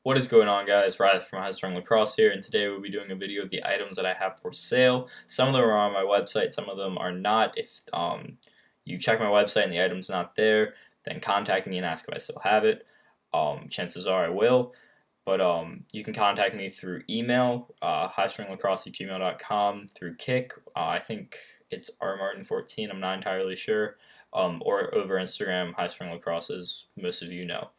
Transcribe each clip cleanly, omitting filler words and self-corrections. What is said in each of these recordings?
What is going on, guys? Riley from HighStrungLacrosse here, and today we'll be doing a video of the items that I have for sale. Some of them are on my website, some of them are not. If you check my website and the item's not there, then contact me and ask if I still have it. Chances are I will, but you can contact me through email, highstringlacrosse@gmail.com, through Kick. I think it's rmartin14, I'm not entirely sure, or over Instagram, HighStrungLacrosse, as most of you know.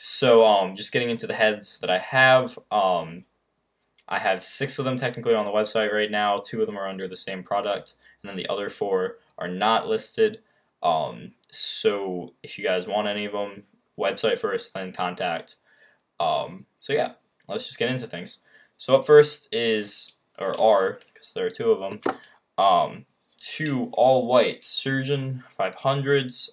So just getting into the heads that I have 6 of them technically on the website right now. 2 of them are under the same product, and then the other 4 are not listed. So if you guys want any of them, website first, then contact. So yeah, let's just get into things. So up first is, because there are 2 of them, 2 all-white Surgeon 500s,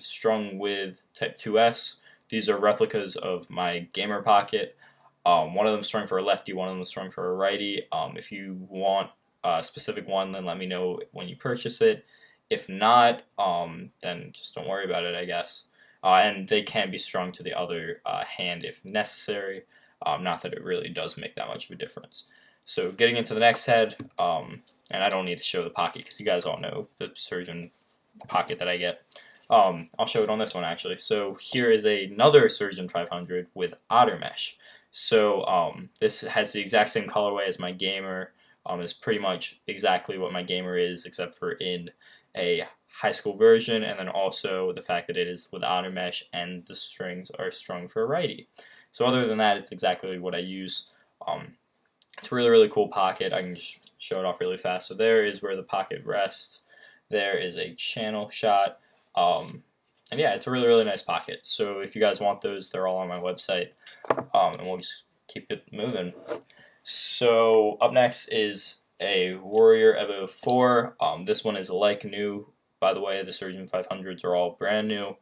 strung with Type 2S. These are replicas of my gamer pocket. One of them strung for a lefty, one of them strung for a righty. If you want a specific one, then let me know when you purchase it. If not, then just don't worry about it, I guess. And they can be strung to the other hand if necessary. Not that it really does make that much of a difference. So getting into the next head, and I don't need to show the pocket because you guys all know the Surgeon pocket that I get. I'll show it on this one actually. So here is another Surgeon 500 with otter mesh. So this has the exact same colorway as my gamer. It's pretty much exactly what my gamer is, except for in a high school version, and then also the fact that it is with otter mesh and the strings are strung for a righty. So other than that, it's exactly what I use. It's a really, really cool pocket. I can just show it off really fast. So there is where the pocket rests. There is a channel shot. And yeah, it's a really, really nice pocket. So if you guys want those, they're all on my website. And we'll just keep it moving. So up next is a Warrior Evo 4. This one is like new. By the way, the Surgeon 500s are all brand new.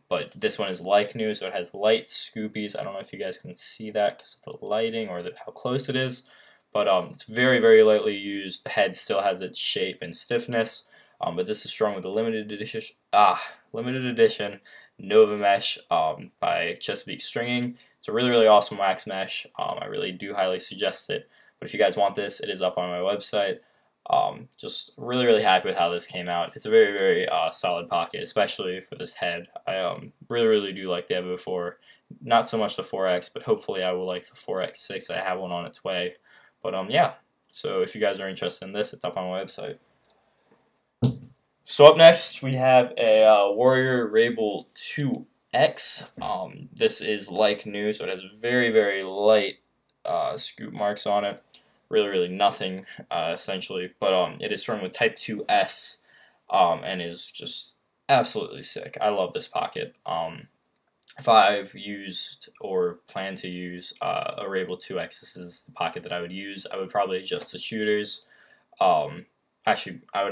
But this one is like new, so it has light scoopies. I don't know if you guys can see that because of the lighting or how close it is. But it's very, very lightly used. The head still has its shape and stiffness. But this is strung with a limited edition Nova Mesh by Chesapeake Stringing. It's a really, really awesome wax mesh. I really do highly suggest it. But if you guys want this, it is up on my website. Just really, really happy with how this came out. It's a very, very solid pocket, especially for this head. I really, really do like the Evo 4. Not so much the 4X, but hopefully I will like the 4X6. I have one on its way. But yeah, so if you guys are interested in this, it's up on my website. So up next, we have a Warrior Rabel 2X. This is like new, so it has very, very light scoop marks on it. Really, really nothing, essentially. But it is strung with Type 2S and is just absolutely sick. I love this pocket. If I've used or plan to use a Rabel 2X, this is the pocket that I would use. I would probably adjust the shooters. Actually, I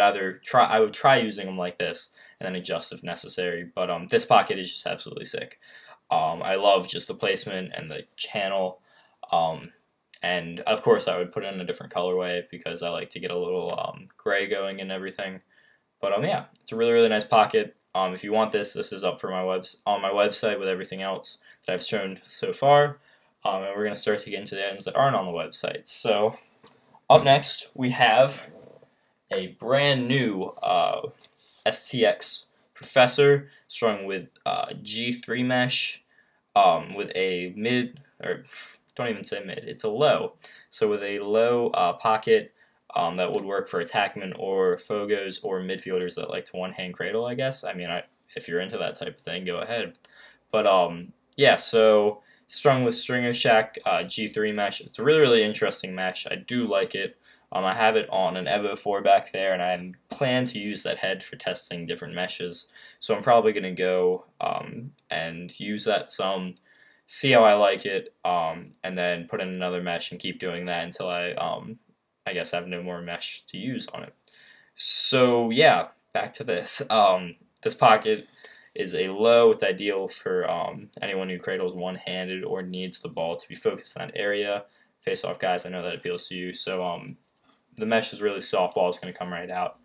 would try using them like this and then adjust if necessary. But this pocket is just absolutely sick. I love just the placement and the channel. And of course, I would put it in a different colorway because I like to get a little gray going and everything. But yeah, it's a really, really nice pocket. If you want this, this is up for on my website with everything else that I've shown so far. And we're gonna start to get into the items that aren't on the website. So up next, we have a brand new STX Professor strung with G3 mesh with a mid, or don't even say mid, it's a low. So with a low pocket that would work for attackmen or Fogos or midfielders that like to one-hand cradle, I guess. I mean, if you're into that type of thing, go ahead. But yeah, so strung with Stringer Shack G3 mesh. It's a really, really interesting mesh. I do like it. I have it on an Evo 4 back there, and I plan to use that head for testing different meshes. So I'm probably going to go and use that some, see how I like it, and then put in another mesh and keep doing that until I guess have no more mesh to use on it. So yeah, back to this. This pocket is a low. It's ideal for anyone who cradles one-handed or needs the ball to be focused in that area. Face-off guys, I know that appeals to you. So the mesh is really soft, ball is going to come right out.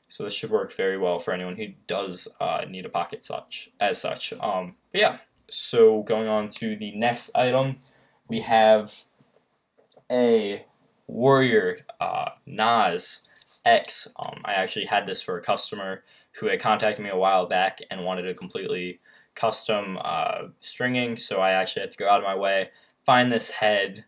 So this should work very well for anyone who does need a pocket as such. But yeah, so going on to the next item, we have a Warrior Nas X. I actually had this for a customer who had contacted me a while back and wanted a completely custom stringing, so I actually had to go out of my way, find this head,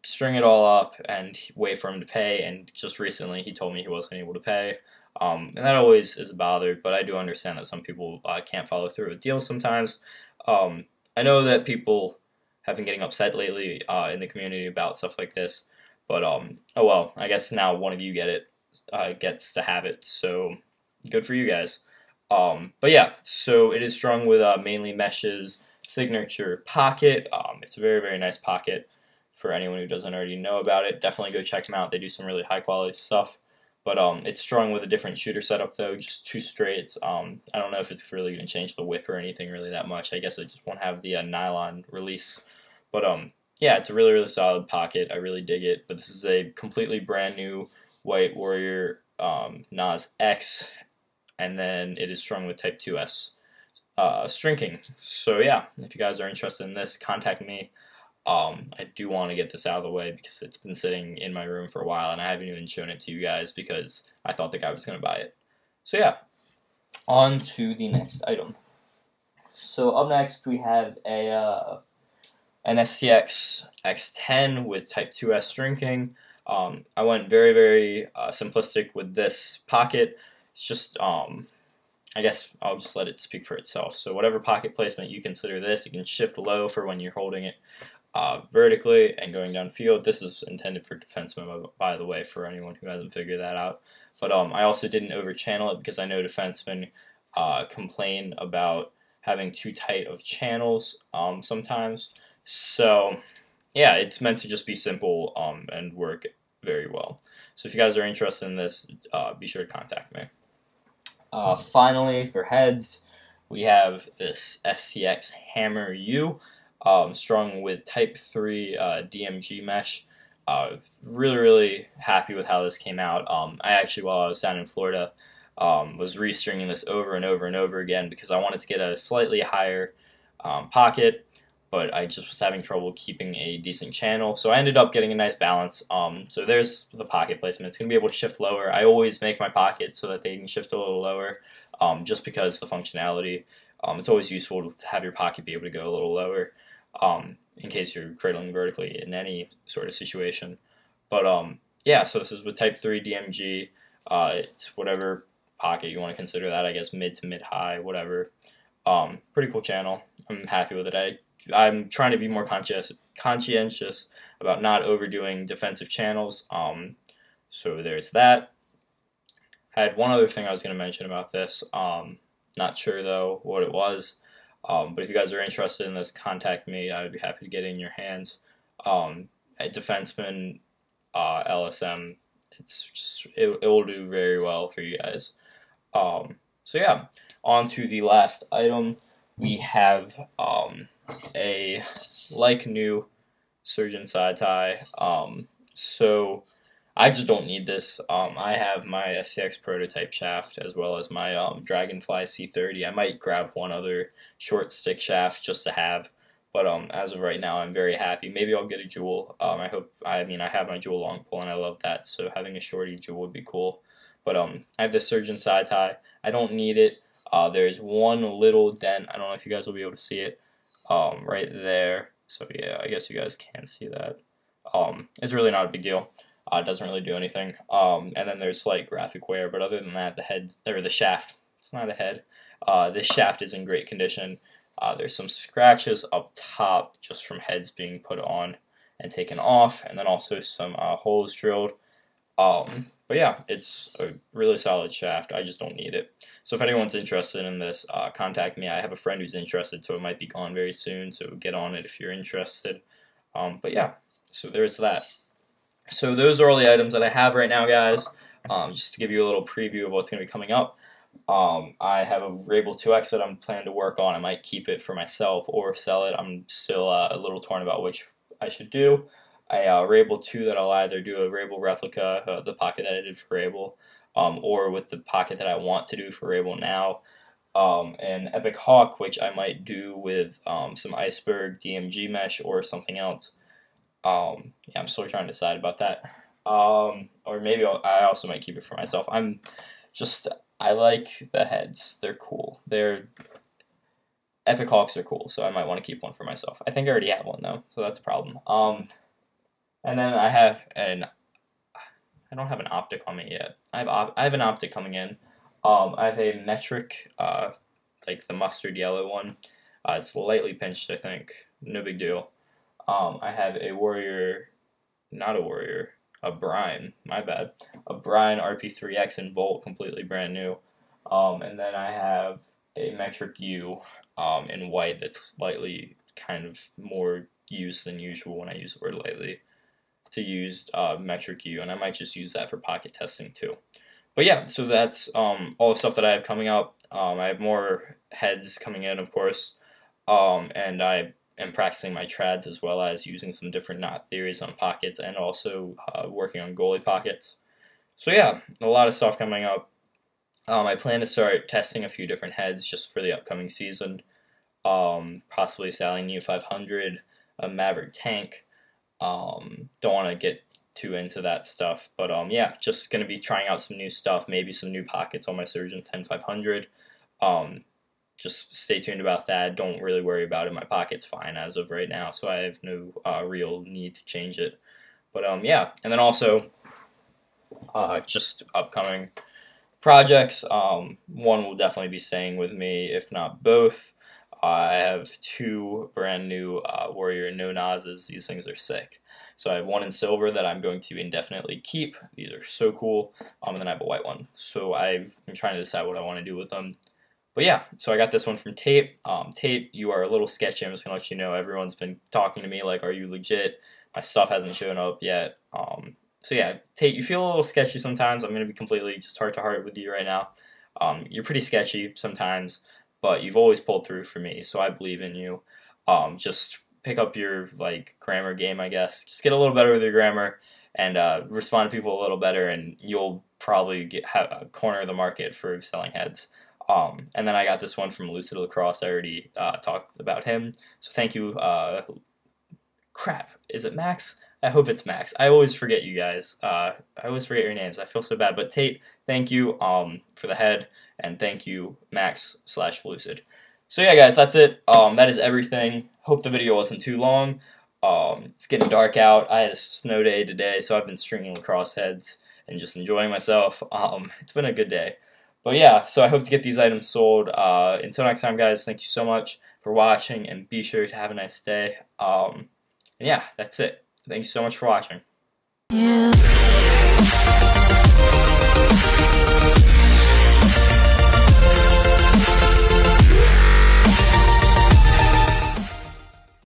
string it all up, and wait for him to pay. And just recently he told me he wasn't able to pay, and that always is a bother, but I do understand that some people can't follow through with deals sometimes. I know that people have been getting upset lately in the community about stuff like this, but oh well, I guess now one of you gets to have it, so good for you guys. But yeah, so it is strung with mainly meshes signature pocket. It's a very, very nice pocket for anyone who doesn't already know about it. Definitely go check them out. They do some really high quality stuff. But it's strung with a different shooter setup though, just 2 straights. I don't know if it's really going to change the whip or anything really that much. I guess it just won't have the nylon release. But yeah, it's a really, really solid pocket. I really dig it. But this is a completely brand new white Warrior Nas X, and then it is strung with Type 2S stringing. So yeah, if you guys are interested in this, contact me. I do want to get this out of the way because it's been sitting in my room for a while and I haven't even shown it to you guys because I thought the guy was going to buy it. So yeah, on to the next item. So up next we have an STX X10 with Type 2S stringing. I went very, very simplistic with this pocket. It's just, I guess I'll just let it speak for itself. So whatever pocket placement you consider this, you can shift low for when you're holding it vertically and going downfield. This is intended for defensemen, by the way, for anyone who hasn't figured that out. But I also didn't over-channel it because I know defensemen complain about having too tight of channels sometimes. So yeah, it's meant to just be simple and work very well. So if you guys are interested in this, be sure to contact me. Finally, for heads, we have this STX Hammer U, strung with Type 3 DMG mesh. Really, really happy with how this came out. I actually, while I was down in Florida, was restringing this over and over and over again because I wanted to get a slightly higher pocket, but I just was having trouble keeping a decent channel. So I ended up getting a nice balance. So there's the pocket placement. It's going to be able to shift lower. I always make my pockets so that they can shift a little lower, just because the functionality. It's always useful to have your pocket be able to go a little lower in case you're cradling vertically in any sort of situation. But yeah, so this is with Type 3 DMG. It's whatever pocket you want to consider that, I guess mid to mid-high, whatever. Pretty cool channel. I'm happy with it. I'm trying to be more conscientious about not overdoing defensive channels. So there's that. I had one other thing I was going to mention about this. Not sure though what it was. But if you guys are interested in this, contact me. I would be happy to get it in your hands. At defenseman LSM, it will do very well for you guys. So yeah, on to the last item. We have a like new surgeon side tie. So I just don't need this. I have my SCX prototype shaft as well as my Dragonfly C30. I might grab one other short stick shaft just to have, but as of right now I'm very happy. Maybe I'll get a jewel. I have my jewel long pull and I love that, so having a shorty jewel would be cool. But I have this surgeon side tie. I don't need it. There's one little dent. I don't know if you guys will be able to see it right there. So yeah, I guess you guys can see that. It's really not a big deal. It doesn't really do anything. And then there's slight graphic wear, but other than that, the head, or the shaft, it's not a head. This shaft is in great condition. There's some scratches up top just from heads being put on and taken off, and then also some holes drilled. But yeah, it's a really solid shaft. I just don't need it. So if anyone's interested in this, contact me. I have a friend who's interested, so it might be gone very soon, so get on it if you're interested. But yeah, so there's that. So those are all the items that I have right now, guys. Just to give you a little preview of what's going to be coming up. I have a Rabel 2X that I'm planning to work on. I might keep it for myself or sell it. I'm still a little torn about which I should do. A Rabel 2 that I'll either do a Rabel replica, the pocket that I did for Rabel, or with the pocket that I want to do for Rabel now. An Epic Hawk, which I might do with some Iceberg DMG mesh or something else. Yeah, I'm still trying to decide about that. Or maybe I also might keep it for myself. I like the heads. They're cool. Epic Hawks are cool, so I might want to keep one for myself. I think I already have one though, so that's a problem. And then I don't have an optic on me yet. I have an optic coming in. I have a metric, like the mustard yellow one. It's lightly pinched, I think. No big deal. I have a Warrior, not a Warrior, a Brine, my bad. A Brine RP3X in Volt, completely brand new. And then I have a Metric U in white that's slightly kind of more used than usual when I use the word lightly. To use Metric U, and I might just use that for pocket testing too. But yeah, so that's all the stuff that I have coming up. I have more heads coming in, of course, and I am practicing my trads as well as using some different knot theories on pockets and also working on goalie pockets. So yeah, a lot of stuff coming up. I plan to start testing a few different heads just for the upcoming season. Possibly selling U500, a Maverick tank. Don't want to get too into that stuff, but yeah, just going to be trying out some new stuff, maybe some new pockets on my Surgeon 10500. Just stay tuned about that. Don't really worry about it. My pocket's fine as of right now, so I have no real need to change it. But yeah, and then also just upcoming projects. One will definitely be staying with me, if not both. I have two brand new Warrior No Nazes. These things are sick. So I have one in silver that I'm going to indefinitely keep. These are so cool. And then I have a white one. So I'm trying to decide what I want to do with them. But yeah, so I got this one from Tate. Tate, you are a little sketchy. I'm just going to let you know. Everyone's been talking to me like, are you legit? My stuff hasn't shown up yet. So yeah, Tate, you feel a little sketchy sometimes. I'm going to be completely just heart to heart with you right now. You're pretty sketchy sometimes, but you've always pulled through for me, so I believe in you. Just pick up your grammar game, I guess. Just get a little better with your grammar and respond to people a little better, and you'll probably have a corner of the market for selling heads. And then I got this one from Lucid Lacrosse. I already talked about him, so thank you. Crap, is it Max? I hope it's Max. I always forget you guys. I always forget your names. I feel so bad. But Tate, thank you for the head, and thank you, Max/Lucid. So yeah, guys, that's it. That is everything. Hope the video wasn't too long. It's getting dark out. I had a snow day today, so I've been stringing lacrosse heads and just enjoying myself. It's been a good day. But yeah, so I hope to get these items sold. Until next time, guys, thank you so much for watching, and be sure to have a nice day. And yeah, that's it. Thank you so much for watching. Yeah.